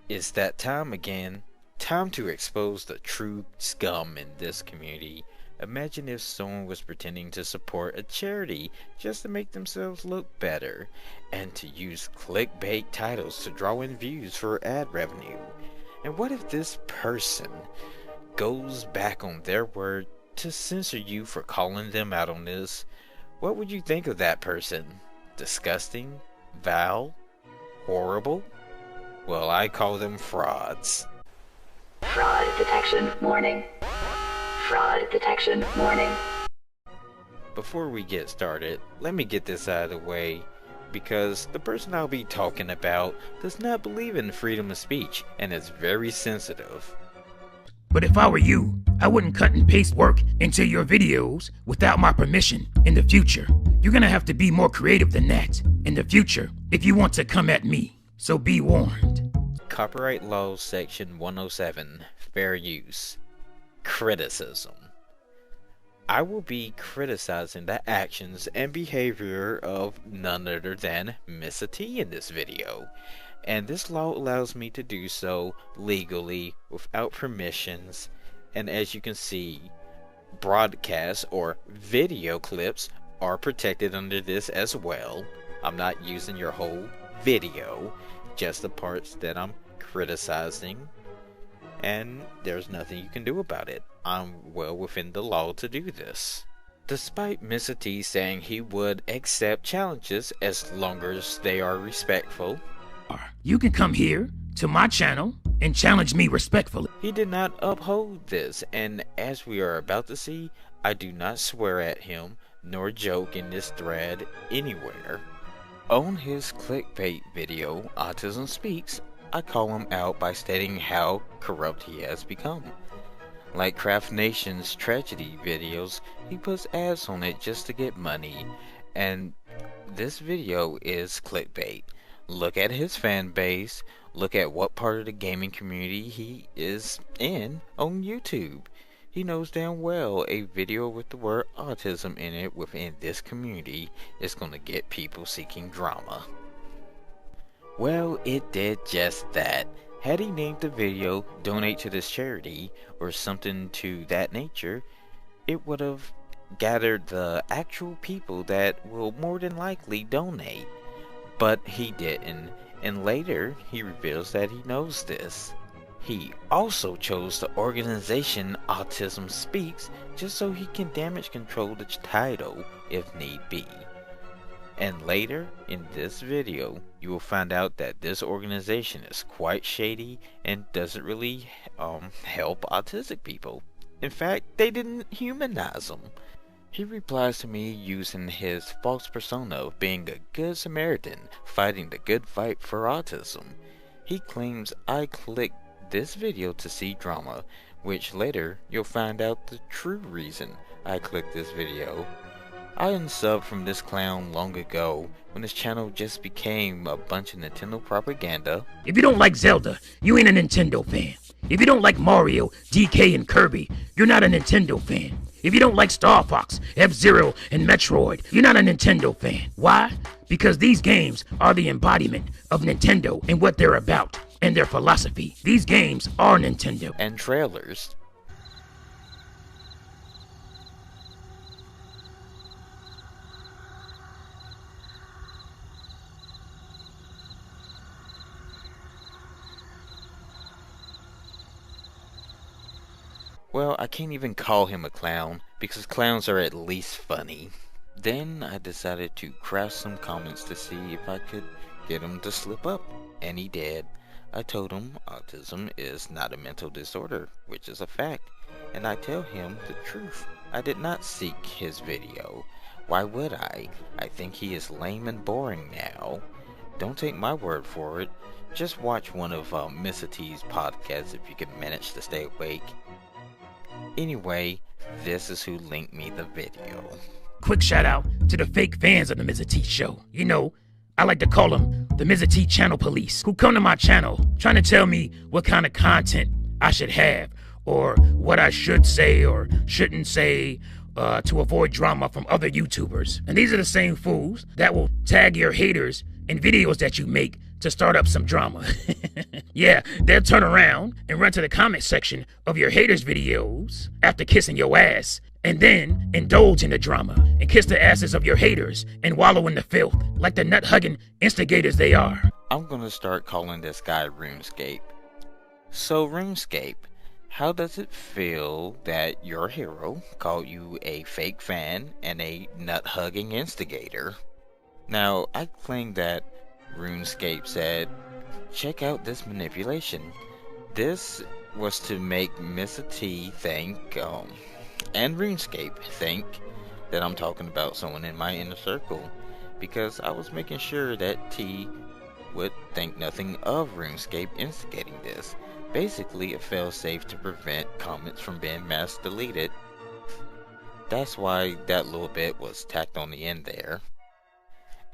It's that time again. Time to expose the true scum in this community. Imagine if someone was pretending to support a charity just to make themselves look better, and to use clickbait titles to draw in views for ad revenue. And what if this person goes back on their word to censor you for calling them out on this? What would you think of that person? Disgusting? Vile? Horrible? Well, I call them frauds. Fraud detection warning. Fraud detection warning. Before we get started, let me get this out of the way, because the person I'll be talking about does not believe in freedom of speech and is very sensitive. But if I were you, I wouldn't cut and paste work into your videos without my permission in the future. You're gonna have to be more creative than that in the future if you want to come at me. So be warned. Copyright Law Section 107, Fair Use. Criticism. I will be criticizing the actions and behavior of none other than Mr. T in this video, and this law allows me to do so legally without permissions. And as you can see, broadcasts or video clips are protected under this as well. I'm not using your whole video, just the parts that I'm criticizing, and there's nothing you can do about it. I'm well within the law to do this. Despite Mr. T saying he would accept challenges as long as they are respectful, you can come here to my channel and challenge me respectfully. he did not uphold this, and as we are about to see, I do not swear at him nor joke in this thread anywhere. On his clickbait video, Autism Speaks, I call him out by stating how corrupt he has become. Like Craft Nation's tragedy videos, he puts ads on it just to get money, and this video is clickbait. Look at his fan base, look at what part of the gaming community he is in on YouTube. He knows damn well a video with the word autism in it within this community is going to get people seeking drama. Well, it did just that. Had he named the video "Donate to this charity" or something to that nature, it would have gathered the actual people that will more than likely donate. But he didn't, and later he reveals that he knows this. He also chose the organization Autism Speaks just so he can damage control the title if need be. And later in this video, you will find out that this organization is quite shady and doesn't really help autistic people. In fact, they didn't humanize them. He replies to me using his false persona of being a good Samaritan fighting the good fight for autism. He claims I clicked this video to see drama, which later you'll find out the true reason I clicked this video. I unsubbed from this clown long ago when his channel just became a bunch of Nintendo propaganda. If you don't like Zelda, you ain't a Nintendo fan. If you don't like Mario, DK, and Kirby, you're not a Nintendo fan. If you don't like Star Fox, F-Zero, and Metroid, you're not a Nintendo fan. Why? Because these games are the embodiment of Nintendo and what they're about, and their philosophy. These games are Nintendo. And trailers. Well, I can't even call him a clown, because clowns are at least funny. Then I decided to craft some comments to see if I could get him to slip up, and he did. I told him autism is not a mental disorder, which is a fact, and I tell him the truth. I did not seek his video. Why would I? I think he is lame and boring now. Don't take my word for it. Just watch one of Mr. T's podcasts if you can manage to stay awake. Anyway, this is who linked me the video. Quick shout out to the fake fans of the Mr. T show. You know, I like to call them the Mr. T channel police, who come to my channel trying to tell me what kind of content I should have, or what I should say or shouldn't say, to avoid drama from other YouTubers. And these are the same fools that will tag your haters and videos that you make to start up some drama. Yeah, they'll turn around and run to the comment section of your haters' videos after kissing your ass, and then indulge in the drama and kiss the asses of your haters and wallow in the filth like the nut-hugging instigators they are. I'm gonna start calling this guy RuneScape. So RuneScape, how does it feel that your hero called you a fake fan and a nut-hugging instigator? Now, I claim that RuneScape said, check out this manipulation. This was to make Mr. T think, and RuneScape think that I'm talking about someone in my inner circle, because I was making sure that T would think nothing of RuneScape instigating this. Basically, a failsafe to prevent comments from being mass deleted. That's why that little bit was tacked on the end there.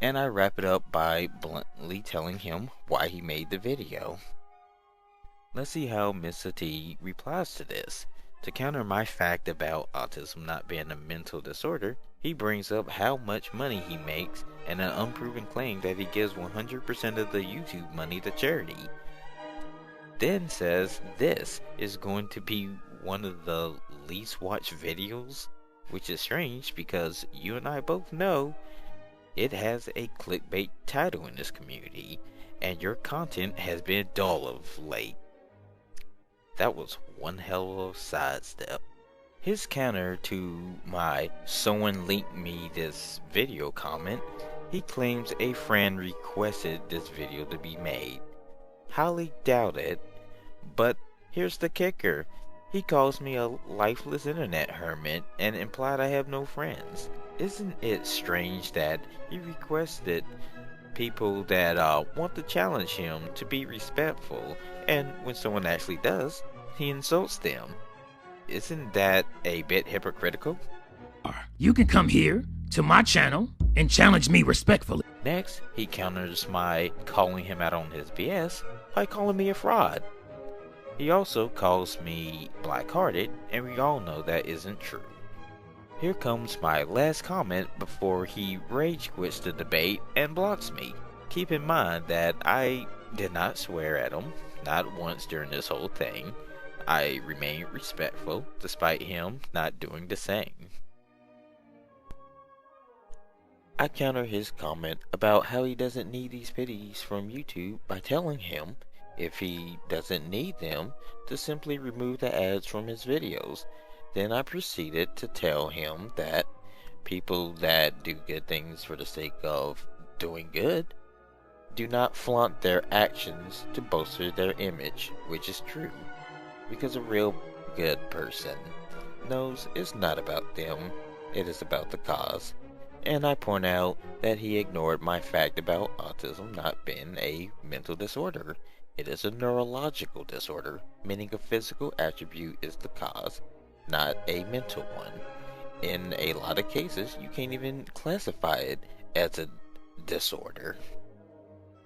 And I wrap it up by bluntly telling him why he made the video. Let's see how Mr. T replies to this. To counter my fact about autism not being a mental disorder, he brings up how much money he makes and an unproven claim that he gives 100% of the YouTube money to charity. Then says this is going to be one of the least watched videos, which is strange because you and I both know it has a clickbait title in this community, and your content has been dull of late. That was one hell of a sidestep. His counter to my "someone linked me this video" comment, he claims a friend requested this video to be made. Highly doubt it, but here's the kicker. He calls me a lifeless internet hermit and implied I have no friends. Isn't it strange that he requested people that want to challenge him to be respectful, and when someone actually does, he insults them? Isn't that a bit hypocritical? You can come here to my channel and challenge me respectfully. Next, he counters my calling him out on his BS by calling me a fraud. He also calls me black-hearted, and we all know that isn't true. Here comes my last comment before he rage quits the debate and blocks me. Keep in mind that I did not swear at him, not once during this whole thing. I remained respectful despite him not doing the same. I counter his comment about how he doesn't need these pities from YouTube by telling him if he doesn't need them to simply remove the ads from his videos. Then I proceeded to tell him that people that do good things for the sake of doing good do not flaunt their actions to bolster their image, which is true, because a real good person knows it's not about them, it is about the cause. And I point out that he ignored my fact about autism not being a mental disorder. It is a neurological disorder, meaning a physical attribute is the cause, not a mental one. In a lot of cases, you can't even classify it as a disorder.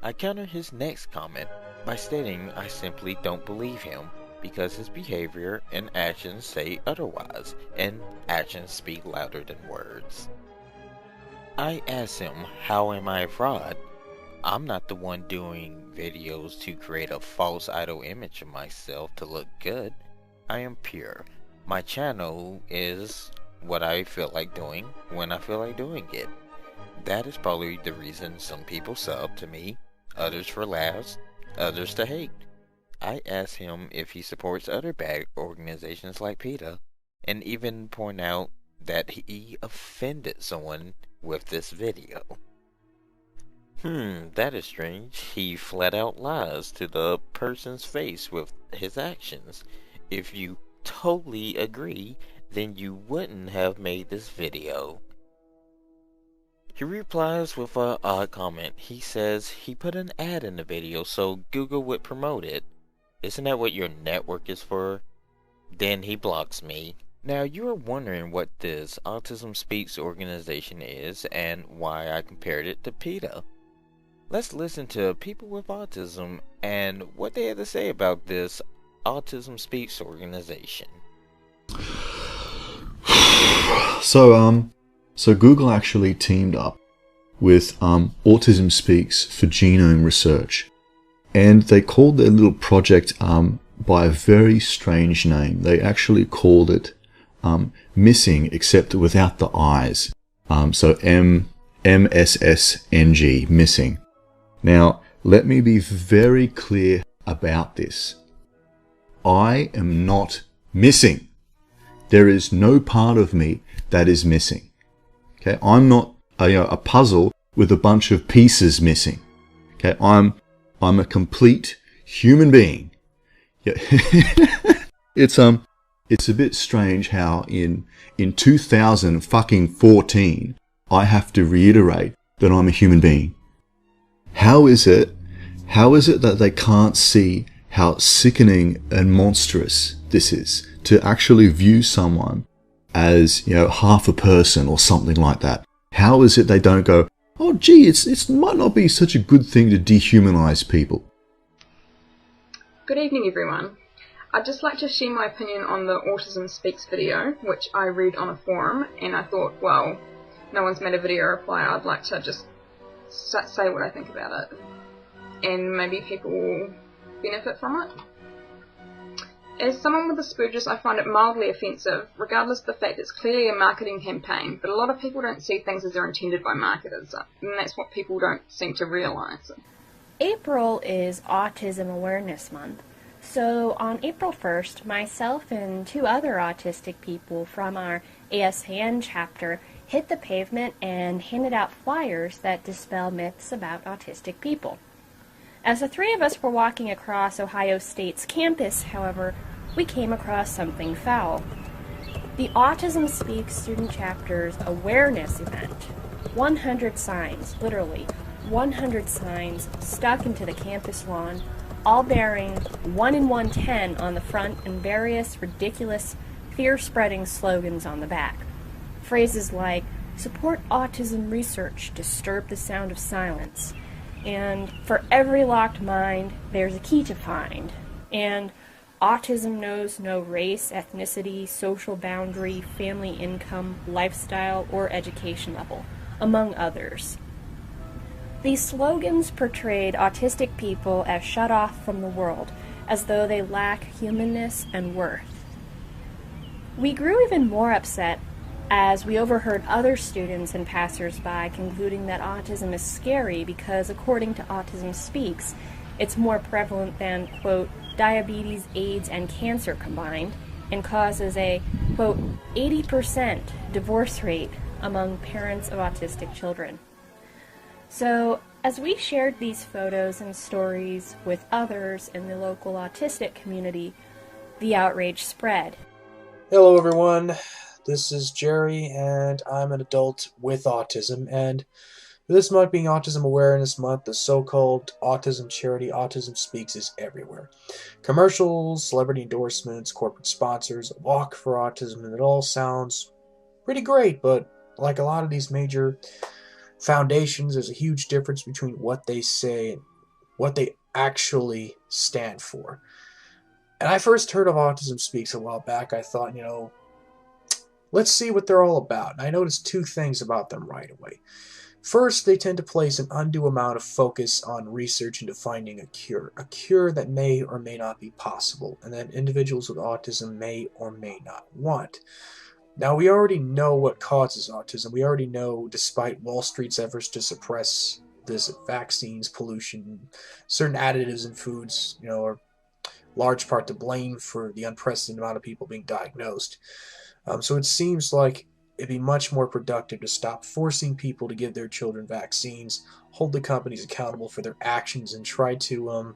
I counter his next comment by stating I simply don't believe him because his behavior and actions say otherwise, and actions speak louder than words. I asked him, how am I a fraud? I'm not the one doing videos to create a false idol image of myself to look good. I am pure. My channel is what I feel like doing when I feel like doing it. That is probably the reason some people sub to me, others for laughs, others to hate. I asked him if he supports other bad organizations like PETA, and even point out that he offended someone with this video. That is strange. He flat out lies to the person's face with his actions. If you totally agree, then you wouldn't have made this video. He replies with an odd comment. He says he put an ad in the video so Google would promote it. Isn't that what your network is for? Then he blocks me. Now you are wondering what this Autism Speaks organization is and why I compared it to PETA. Let's listen to people with autism and what they had to say about this Autism Speaks organization. So Google actually teamed up with Autism Speaks for genome research. And they called their little project by a very strange name. They actually called it Missing, except without the I's. So MSSNG, Missing. Now, let me be very clear about this. I am not missing. There is no part of me that is missing. Okay, I'm not a puzzle with a bunch of pieces missing. Okay, I'm a complete human being. Yeah. It's a bit strange how in 2014 I have to reiterate that I'm a human being. How is it that they can't see how sickening and monstrous this is, to actually view someone as, half a person or something like that? How is it they don't go, oh gee, it might not be such a good thing to dehumanize people? Good evening, everyone. I'd just like to share my opinion on the Autism Speaks video, which I read on a forum, and I thought, well, no one's made a video reply, I'd like to just say what I think about it, and maybe people will benefit from it. As someone with Asperger's, I find it mildly offensive, regardless of the fact it's clearly a marketing campaign, but a lot of people don't see things as they're intended by marketers, and that's what people don't seem to realise. April is Autism Awareness Month, so on April 1st, myself and 2 other autistic people from our ASAN chapter hit the pavement and handed out flyers that dispel myths about autistic people. As the 3 of us were walking across Ohio State's campus, however, we came across something foul. The Autism Speaks student chapter's awareness event. 100 signs, literally, 100 signs stuck into the campus lawn, all bearing 1 in 110 on the front and various ridiculous, fear-spreading slogans on the back. Phrases like, support autism research, disturb the sound of silence, and for every locked mind, there's a key to find, and autism knows no race, ethnicity, social boundary, family income, lifestyle, or education level, among others. These slogans portrayed autistic people as shut off from the world, as though they lack humanness and worth. We grew even more upset as we overheard other students and passers-by concluding that autism is scary because, according to Autism Speaks, it's more prevalent than, quote, diabetes, AIDS, and cancer combined, and causes a, quote, 80% divorce rate among parents of autistic children. So, as we shared these photos and stories with others in the local autistic community, the outrage spread. Hello everyone, this is Jerry, and I'm an adult with autism, and this month being Autism Awareness Month, the so-called autism charity Autism Speaks is everywhere. Commercials, celebrity endorsements, corporate sponsors, a walk for autism, and it all sounds pretty great, but like a lot of these major foundations, there's a huge difference between what they say and what they actually stand for. And I first heard of Autism Speaks a while back. I thought, let's see what they're all about. And I noticed 2 things about them right away. First, they tend to place an undue amount of focus on research into finding a cure that may or may not be possible, and that individuals with autism may or may not want. Now, we already know what causes autism. We already know, despite Wall Street's efforts to suppress this, vaccines, pollution, certain additives in foods, are large part to blame for the unprecedented amount of people being diagnosed. So it seems like it'd be much more productive to stop forcing people to give their children vaccines, hold the companies accountable for their actions, and try to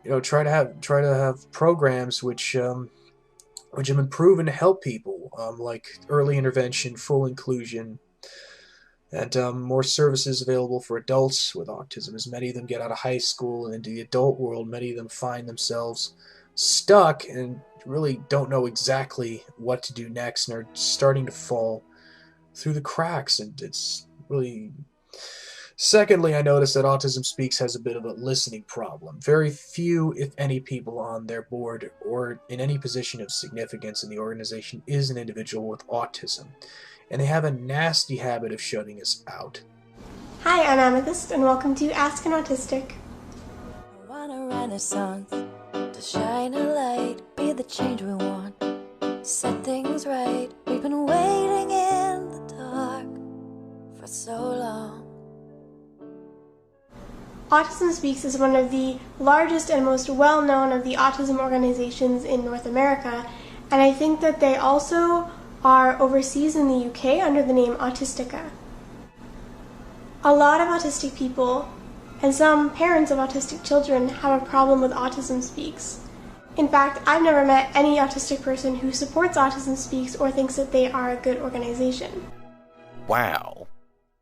have programs which have been proven to help people, like early intervention, full inclusion, and more services available for adults with autism. As many of them get out of high school and into the adult world, many of them find themselves stuck and really don't know exactly what to do next, and are starting to fall through the cracks, and it's really... Secondly, I noticed that Autism Speaks has a bit of a listening problem. Very few, if any, people on their board or in any position of significance in the organization is an individual with autism, and they have a nasty habit of shutting us out. Hi, I'm Amethyst, and welcome to Ask an Autistic. I want a renaissance to shine a light, be the change we want, set things right. We've been waiting in the dark for so long. Autism Speaks is one of the largest and most well-known of the autism organizations in North America, and I think that they also are overseas in the UK under the name Autistica. A lot of autistic people and some parents of autistic children have a problem with Autism Speaks. In fact, I've never met any autistic person who supports Autism Speaks or thinks that they are a good organization. Wow.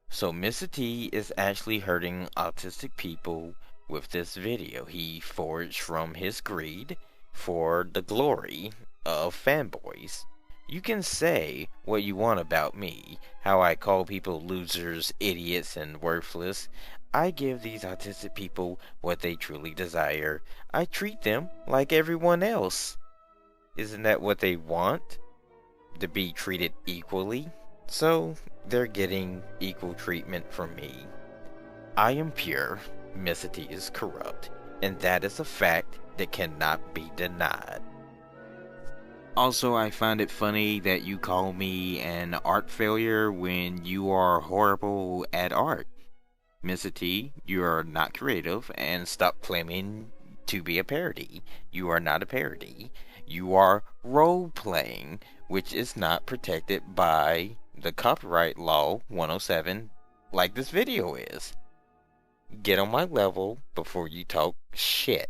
So Mr. T is actually hurting autistic people with this video he forged from his greed for the glory of fanboys. You can say what you want about me, how I call people losers, idiots, and worthless. I give these autistic people what they truly desire. I treat them like everyone else. Isn't that what they want? To be treated equally? So, they're getting equal treatment from me. I am pure, Mr. T is corrupt, and that is a fact that cannot be denied. Also, I find it funny that you call me an art failure when you are horrible at art. Mr. T, you are not creative, and stop claiming to be a parody. You are not a parody. You are role-playing, which is not protected by the Copyright Law 107 like this video is. Get on my level before you talk shit.